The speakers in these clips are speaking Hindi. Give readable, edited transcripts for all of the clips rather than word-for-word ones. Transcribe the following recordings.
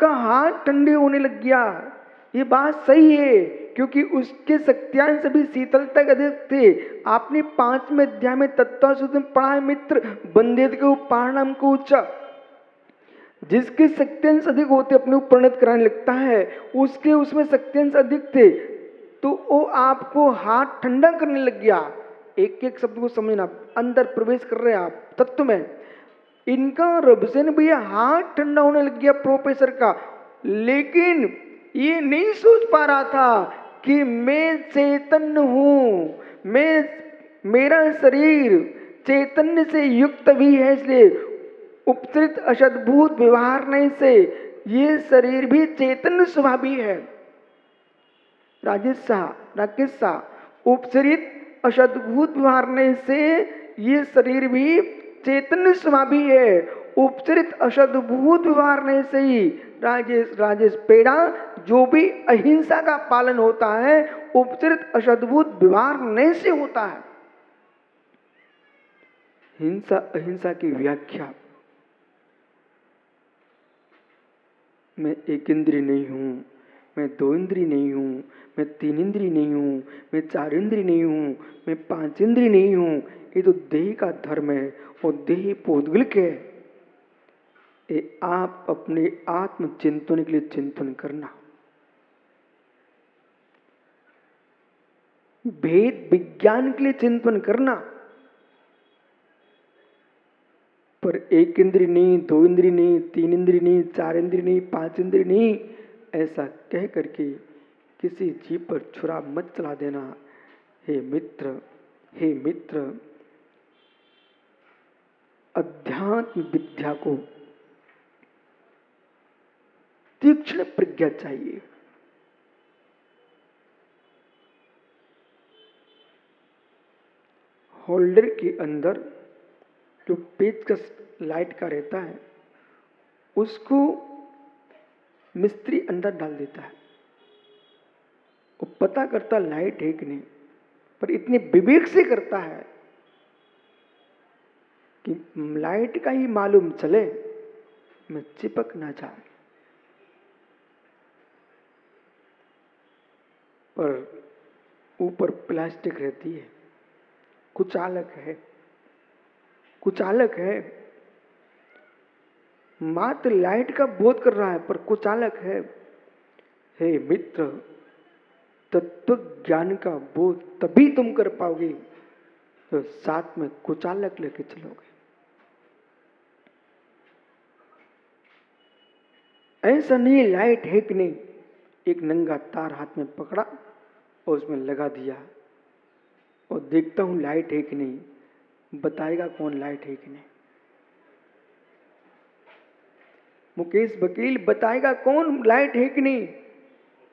आपका हाथ ठंडे होने लग गया। ये बात सही है, क्योंकि उसके शक्त्यांश भी शीतलता के अधिक थे। आपने 5वें अध्याय में तत्वसूत्र में पढ़ा है मित्र, बंदेद के पारणम को ऊंचा, जिसके शक्त्यांश अधिक होते अपने को परिणत कराने लगता है, उसके उसमें शक्त्यांश अधिक थे, तो वो आपको हाथ ठंडा करने लग गया। एक एक शब्द को समझना, अंदर प्रवेश कर रहे हैं आप तत्व में। इनका रब से न भैया हाथ ठंडा होने लग गया प्रोफेसर का, लेकिन ये नहीं सोच पा रहा था कि मैं चैतन्य हूं, मेरा शरीर चैतन्य से युक्त भी है, इसलिए उपचरित अशद्भुत व्यवहार से ये शरीर भी चैतन्य स्वभावी है। राकेश शाह, उपचरित अशद्भुत व्यवहार से ये शरीर भी चैतन्य स्वभावी है। उपचरित अशद्भुत व्यवहार से ही राजेश पेड़ा, जो भी अहिंसा का पालन होता है उपचरित अशद्भुत व्यवहार से होता है। हिंसा अहिंसा की व्याख्या, मैं एक इंद्रिय नहीं हूं, मैं 2 इंद्रिय नहीं हूं, मैं 3 इंद्रिय नहीं हूं, मैं 4 इंद्रिय नहीं हूं, मैं 5 इंद्रिय नहीं हूं। ये तो देह का धर्म है और देह पौद्गलिक है। ये आप अपने आत्म चिंतन के लिए चिंतन करना, भेद विज्ञान के लिए चिंतन करना, पर 1 इंद्रिय नहीं, 2 इंद्रिय नहीं, 3 इंद्रिय नहीं, 4 इंद्रिय नहीं, 5 इंद्रिय नहीं, ऐसा कह करके किसी जीव पर छुरा मत चला देना। हे मित्र, अध्यात्म विद्या को तीक्ष्ण प्रज्ञा चाहिए। होल्डर के अंदर जो पेचकस लाइट का रहता है, उसको मिस्त्री अंदर डाल देता है, वो पता करता लाइट है कि नहीं, पर इतने विवेक से करता है कि लाइट का ही मालूम चले, मैं चिपक ना जाए। पर ऊपर प्लास्टिक रहती है, कुचालक है, मात्र लाइट का बोध कर रहा है पर कुचालक है। हे मित्र, तत्व ज्ञान का बोध तभी तुम कर पाओगे तो साथ में कुचालक लेके चलोगे। ऐसा नहीं लाइट है कि नहीं, एक नंगा तार हाथ में पकड़ा और उसमें लगा दिया और देखता हूं लाइट है कि नहीं, बताएगा कौन लाइट है कि नहीं? मुकेश वकील बताएगा कौन लाइट है कि नहीं,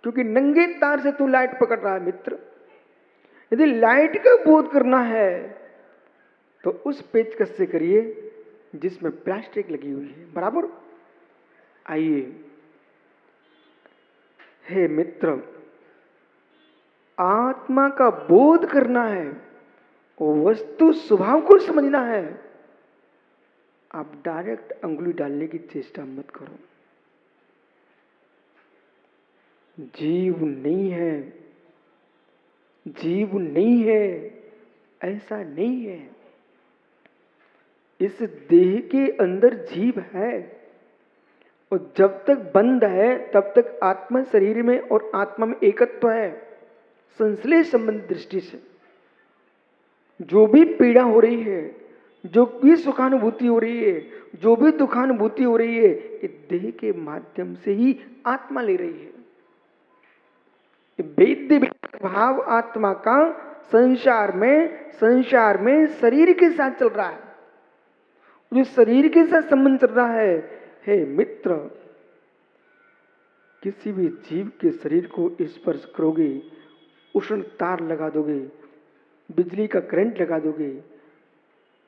क्योंकि नंगे तार से तू लाइट पकड़ रहा है। मित्र, यदि लाइट का बोध करना है तो उस पेचकस से करिए जिसमें प्लास्टिक लगी हुई है, बराबर। आइए, हे मित्र, आत्मा का बोध करना है, वस्तु स्वभाव को समझना है। आप डायरेक्ट अंगुली डालने की चेष्टा मत करो। जीव नहीं है, ऐसा नहीं है। इस देह के अंदर जीव है और जब तक बंद है तब तक आत्मा शरीर में और आत्मा में एकत्व है। संश्लेष संबंध दृष्टि से जो भी पीड़ा हो रही है, जो भी सुखानुभूति हो रही है, जो भी दुखानुभूति हो रही है, ये देह के माध्यम से ही आत्मा ले रही है। वेद्य भाव आत्मा का संसार में शरीर के साथ चल रहा है। जो शरीर के साथ संबंध चल रहा है, हे मित्र, किसी भी जीव के शरीर को स्पर्श करोगे, उष्ण तार लगा दोगे, बिजली का करंट लगा दोगे,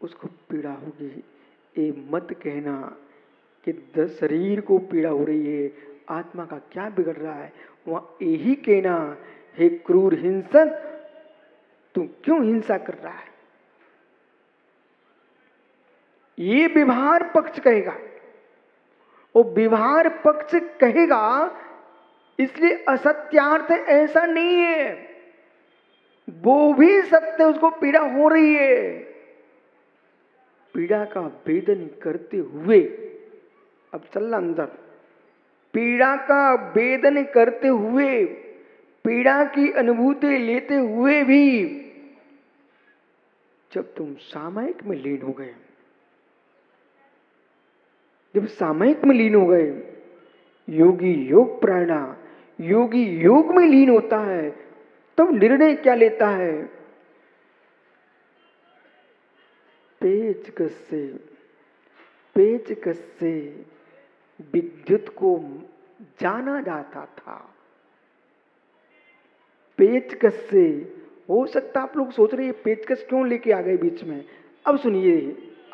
उसको पीड़ा होगी। ये मत कहना कि शरीर को पीड़ा हो रही है, आत्मा का क्या बिगड़ रहा है। वहां यही कहना, हे क्रूर हिंसक, तू क्यों हिंसा कर रहा है। ये व्यवहार पक्ष कहेगा वो व्यवहार पक्ष कहेगा, इसलिए असत्यार्थ ऐसा नहीं है, वो भी सत्य, उसको पीड़ा हो रही है। पीड़ा का वेदन करते हुए, अब चलना अंदर, पीड़ा का वेदन करते हुए, पीड़ा की अनुभूति लेते हुए भी जब तुम सामायिक में लीन हो गए, जब सामायिक में लीन हो गए, योगी योग प्राणा, योगी योग में लीन होता है, तब निर्णय क्या लेता है? पेचकस से विद्युत को जाना जाता था। पेचकस से, हो सकता आप लोग सोच रहे हैं पेचकस क्यों लेके आ गए बीच में। अब सुनिए,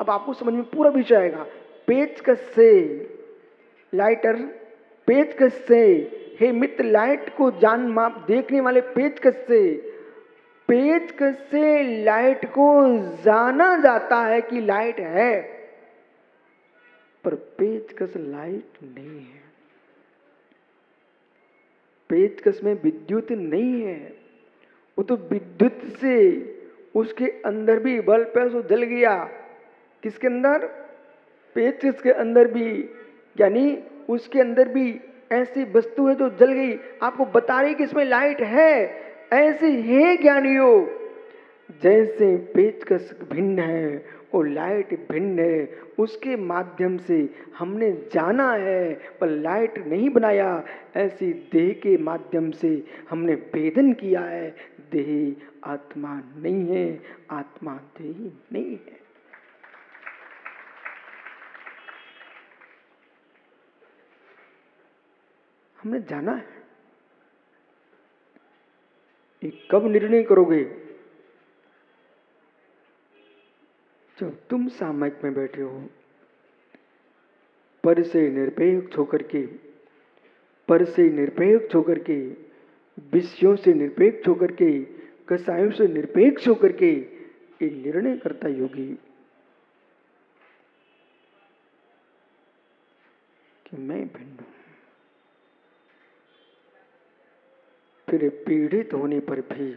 अब आपको समझ में पूरा विषय आएगा। पेचकस से, लाइटर पेचकस से, हे मित्र लाइट को जान माप देखने वाले पेचकस से, पेचकस से लाइट को जाना जाता है कि लाइट है, पर पेचकस लाइट नहीं है। पेचकस में विद्युत नहीं है, वो तो विद्युत से उसके अंदर भी बल्ब है सो जल गया। किसके अंदर? पेचकस के अंदर भी, यानी उसके अंदर भी ऐसी वस्तु है जो जल गई, आपको बता रही कि इसमें लाइट है। ऐसे है ज्ञानियों, जैसे पेचकस भिन्न है और लाइट भिन्न है, उसके माध्यम से हमने जाना है पर लाइट नहीं बनाया, ऐसी देह के माध्यम से हमने भेदन किया है। देह आत्मा नहीं है, आत्मा देह नहीं है। हमने जाना है। ये कब निर्णय करोगे? जब तुम सामायिक में बैठे हो, पर से निरपेक्ष होकर के, पर से निरपेक्ष होकर के, विषयों से निरपेक्ष होकर के, कसायों से निरपेक्ष होकर के ये निर्णय करता योगी कि मैं भिन्न हूं। फिर पीड़ित होने पर भी,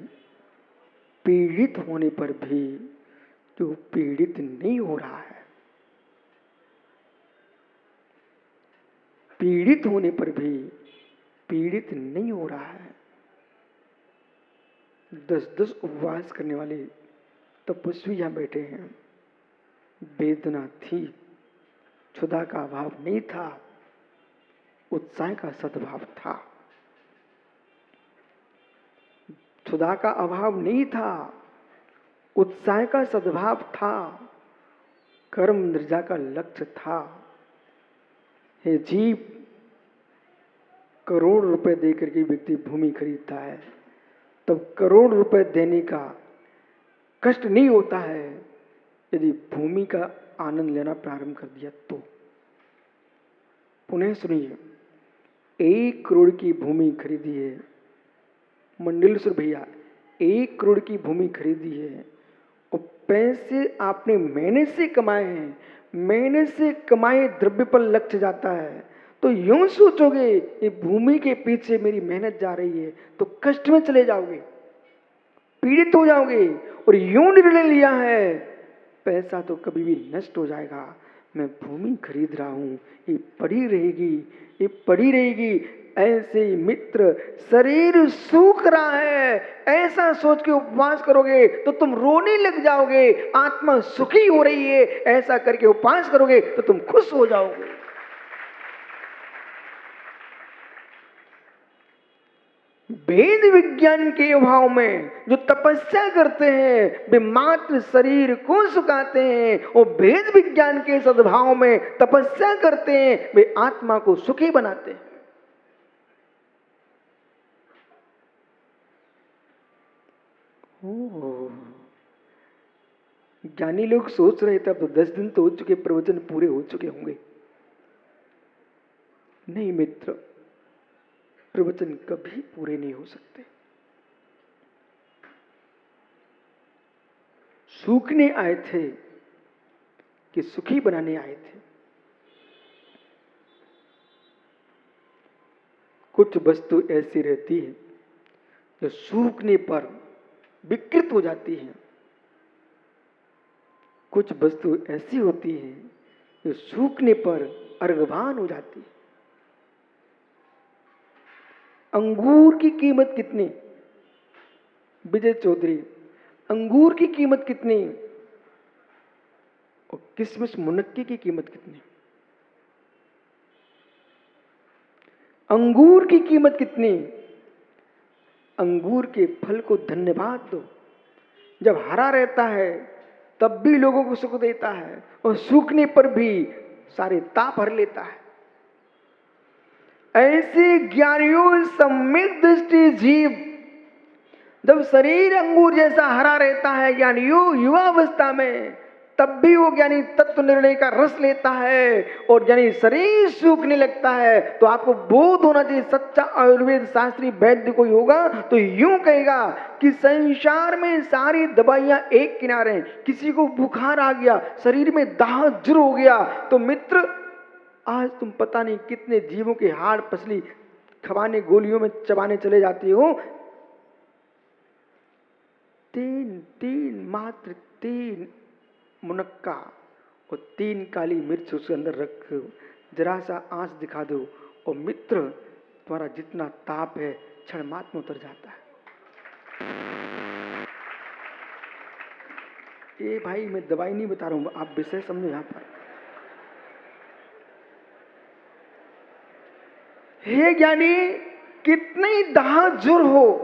पीड़ित होने पर भी जो पीड़ित नहीं हो रहा है, पीड़ित होने पर भी पीड़ित नहीं हो रहा है। 10-10 उपवास करने वाले तपस्वी यहां बैठे हैं। वेदना थी, क्षुधा का अभाव नहीं था, उत्साह का सद्भाव था। क्षुधा का अभाव नहीं था, उत्साह का सद्भाव था, कर्म निर्जा का लक्ष्य था। हे जीव, करोड़ रुपए देकर के व्यक्ति भूमि खरीदता है, तब करोड़ रुपए देने का कष्ट नहीं होता है यदि भूमि का आनंद लेना प्रारंभ कर दिया तो। पुनः सुनिए, 1 करोड़ की भूमि खरीदी है मंडलेश्वर भैया, 1 करोड़ की भूमि खरीदी है और पैसे आपने महीने से कमाए हैं, महीने से कमाए द्रव्य पर लक्ष्य जाता है, तो यूं सोचोगे ये भूमि के पीछे मेरी मेहनत जा रही है, तो कष्ट में चले जाओगे, पीड़ित हो जाओगे। और यूं निर्णय लिया है पैसा तो कभी भी नष्ट हो जाएगा, मैं भूमि खरीद रहा हूं, ये पड़ी रहेगी, ये पड़ी रहेगी। ऐसे मित्र, शरीर सूख रहा है ऐसा सोच के उपवास करोगे तो तुम रोने लग जाओगे। आत्मा सुखी हो रही है ऐसा करके उपवास करोगे तो तुम खुश हो जाओगे। वेद विज्ञान के अभाव में जो तपस्या करते हैं वे मात्र शरीर को सुखाते हैं, और वेद विज्ञान के सद्भाव में तपस्या करते हैं वे आत्मा को सुखी बनाते हैं। ज्ञानी लोग सोच रहे थे अब तो 10 दिन तो हो चुके, प्रवचन पूरे हो चुके होंगे। नहीं मित्र, प्रवचन कभी पूरे नहीं हो सकते। सूखने आए थे कि सुखी बनाने आए थे। कुछ वस्तु ऐसी रहती है जो सूखने पर विकृत हो जाती है, कुछ वस्तु ऐसी होती है जो सूखने पर अर्गवान हो जाती है। अंगूर की कीमत कितनी? विजय चौधरी, अंगूर की कीमत कितनी और किशमिश मुनक्के की कीमत कितनी? अंगूर की कीमत कितनी? अंगूर के फल को धन्यवाद दो, जब हरा रहता है तब भी लोगों को सुख देता है और सूखने पर भी सारे ताप हर लेता है। ऐसे ज्ञानियों सम्यक दृष्टि जीव जब शरीर अंगूर जैसा हरा रहता है ज्ञानियों युवावस्था में, तब भी वो ज्ञानी तत्व निर्णय का रस लेता है और ज्ञानी शरीर सूखने लगता है तो आपको बोध होना चाहिए। सच्चा आयुर्वेद शास्त्री वैद्य कोई होगा तो यूं कहेगा कि संसार में सारी दवाइयां एक किनारे हैं। किसी को बुखार आ गया, शरीर में दाह जुर हो गया, तो मित्र आज तुम पता नहीं कितने जीवों के हाड़ पसली खवाने गोलियों में चबाने चले जाते हो। मात्र 3 मुनक्का और 3 काली मिर्च उसके अंदर रख, जरा सा आंच दिखा दो और मित्र तुम्हारा जितना ताप है क्षण मात्र में उतर जाता है। ये भाई मैं दवाई नहीं बता रहा हूं, आप विषय समझो यहां पर। हे ज्ञानी, कितनी दाह जुर हो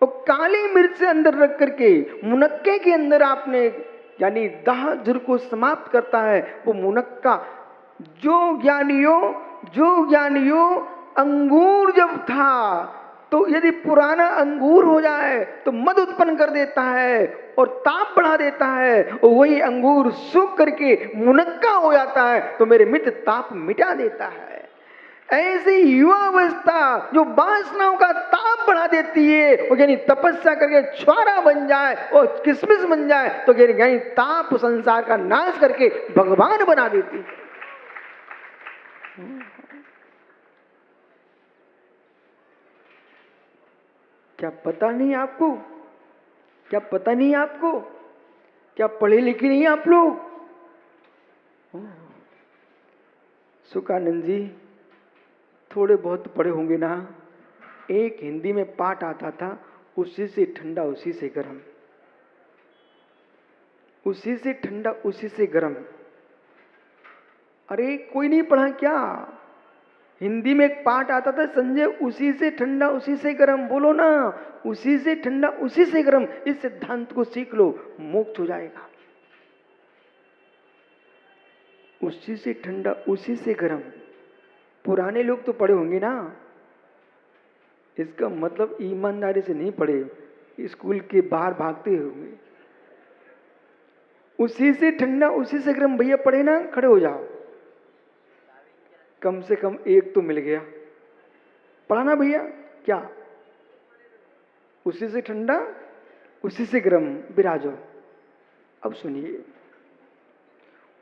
और काली मिर्च से अंदर रख करके मुनक्के के अंदर आपने यानी दाह जुर को समाप्त करता है वो मुनक्का। जो ज्ञानियों अंगूर जब था तो यदि पुराना अंगूर हो जाए तो मद उत्पन्न कर देता है और ताप बढ़ा देता है, और वही अंगूर सूख करके मुनक्का हो जाता है तो मेरे मित्र ताप मिटा देता है। ऐसी युवावस्था जो वासनाओं का ताप बढ़ा देती है, वो यानी तपस्या करके छुआरा बन जाए और किशमिश बन जाए तो यानी ताप संसार का नाश करके भगवान बना देती है। क्या पता नहीं आपको? क्या पता नहीं आपको? क्या पढ़े लिखे नहीं आप लोग? सुखानंद जी थोड़े बहुत पढ़े होंगे ना। एक हिंदी में पाठ आता था, उसी से ठंडा उसी से गर्म, उसी से ठंडा उसी से गर्म। अरे कोई नहीं पढ़ा क्या? हिंदी में एक पाठ आता था संजय, उसी से ठंडा उसी से गर्म। बोलो ना, उसी से ठंडा उसी से गर्म। इस सिद्धांत को सीख लो, मोक्ष हो जाएगा। उसी से ठंडा उसी से गर्म। पुराने लोग तो पढ़े होंगे ना, इसका मतलब ईमानदारी से नहीं पढ़े, स्कूल के बाहर भागते होंगे। उसी से ठंडा उसी से गर्म भैया पढ़े ना, खड़े हो जाओ। कम से कम एक तो मिल गया। पढ़ा ना भैया? क्या? उसी से ठंडा उसी से गर्म, विराजो। अब सुनिए,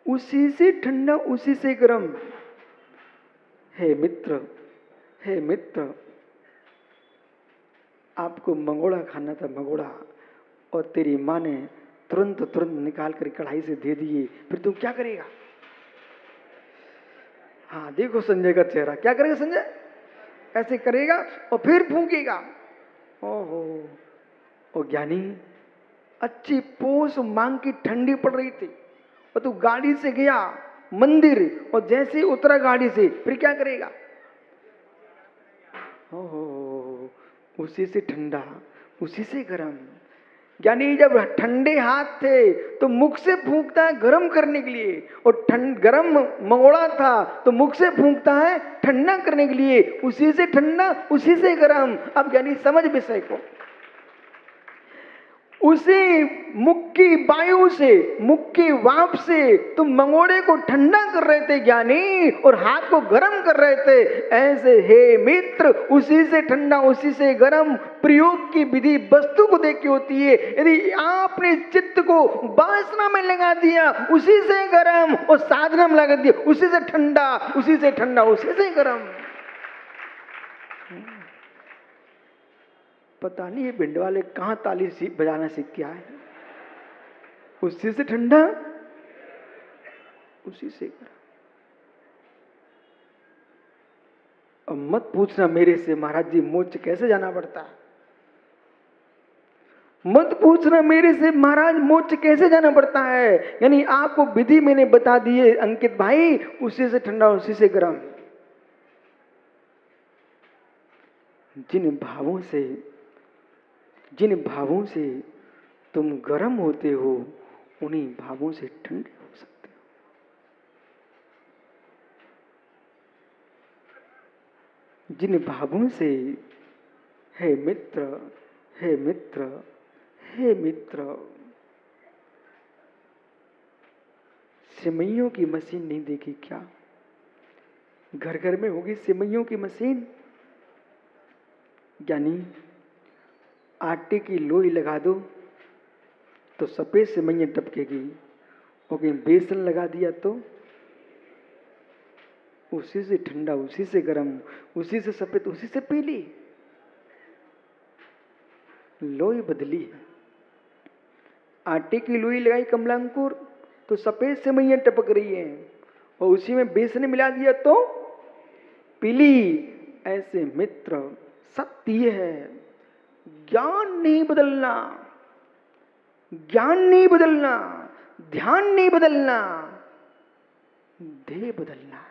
उसी से ठंडा उसी से गर्म। हे मित्र, हे मित्र, आपको मंगोड़ा खाना था, मंगोड़ा, और तेरी माँ ने तुरंत निकाल कर कढ़ाई से दे दिए, फिर तुम क्या करेगा? हाँ देखो संजय का चेहरा, क्या करेगा संजय? ऐसे करेगा और फिर फूंकेगा। ओहो, ओ ज्ञानी, अच्छी पोस मांग की ठंडी पड़ रही थी और तू गाड़ी से गया मंदिर और जैसे ही उतरा गाड़ी से फिर क्या करेगा? ओहो, उसी से ठंडा उसी से गर्म। यानी जब ठंडे हाथ थे तो मुख से फूंकता है गर्म करने के लिए, और गर्म मंगोड़ा था तो मुख से फूंकता है ठंडा करने के लिए। उसी से ठंडा उसी से गर्म। अब यानी समझ विषय को, उसी मुख की वायु से, मुख की वाप से तुम मंगोड़े को ठंडा कर रहे थे ज्ञानी, और हाथ को गर्म कर रहे थे। ऐसे हे मित्र, उसी से ठंडा उसी से गर्म प्रयोग की विधि वस्तु को देख के होती है। यदि आपने चित्त को वासना में लगा दिया उसी से गर्म, और साधना में लगा दिया उसी से ठंडा उसी से गर्म। पता नहीं ये भिंड वाले कहाँ ताली बजाना सीख के आए, उसी से ठंडा उसी से गर्म। अब मत पूछना मेरे से महाराज जी मोक्ष कैसे जाना पड़ता है, मत पूछना मेरे से महाराज मोक्ष कैसे जाना पड़ता है। यानी आपको विधि मैंने बता दी है अंकित भाई, उसी से ठंडा उसी से गर्म। जिन भावों से तुम गर्म होते हो उन्हीं भावों से ठंडे हो सकते हो। जिन भावों से हे मित्र हे मित्र हे मित्र, सिमइयों की मशीन नहीं देखी क्या? घर घर में होगी सिमइयों की मशीन। यानी आटे की लोई लगा दो तो सफेद सिमइयां टपकेगी, और कहीं बेसन लगा दिया तो उसी से ठंडा उसी से गर्म, उसी से सफेद उसी से पीली। लोई बदली है। आटे की लोई लगाई कमलांकुर तो सफेद सिमइयां टपक रही हैं, और उसी में बेसन मिला दिया तो पीली। ऐसे मित्र सत्य है, ज्ञान नहीं बदलना, ज्ञान नहीं बदलना, ध्यान नहीं बदलना, देह बदलना है।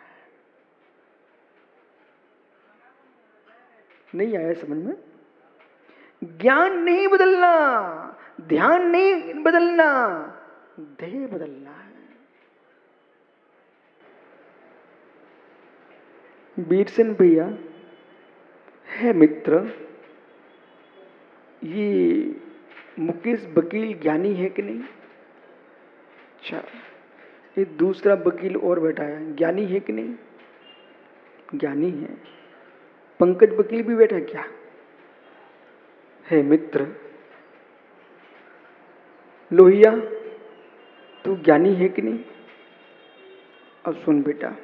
नहीं आया समझ में? ज्ञान नहीं बदलना, ध्यान नहीं बदलना, देह बदलना है। बीरसन भैया है मित्र, ये मुकेश वकील ज्ञानी है कि नहीं? अच्छा, ये दूसरा वकील और बैठा है, ज्ञानी है कि नहीं? ज्ञानी है। पंकज वकील भी बैठा क्या? है मित्र। लोहिया तू ज्ञानी है कि नहीं? अब सुन बेटा,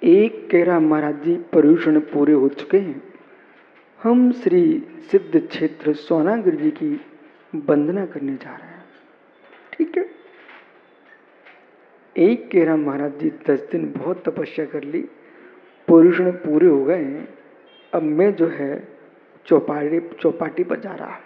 एक कह रहा महाराज जी पर्यूषण पूरे हो चुके हैं, हम श्री सिद्ध क्षेत्र सोनागिर जी की वंदना करने जा रहे हैं, ठीक है। एक कह रहा महाराज जी 10 दिन बहुत तपस्या कर ली, पर्यूषण पूरे हो गए हैं, अब मैं जो है चौपाटी पर जा रहा।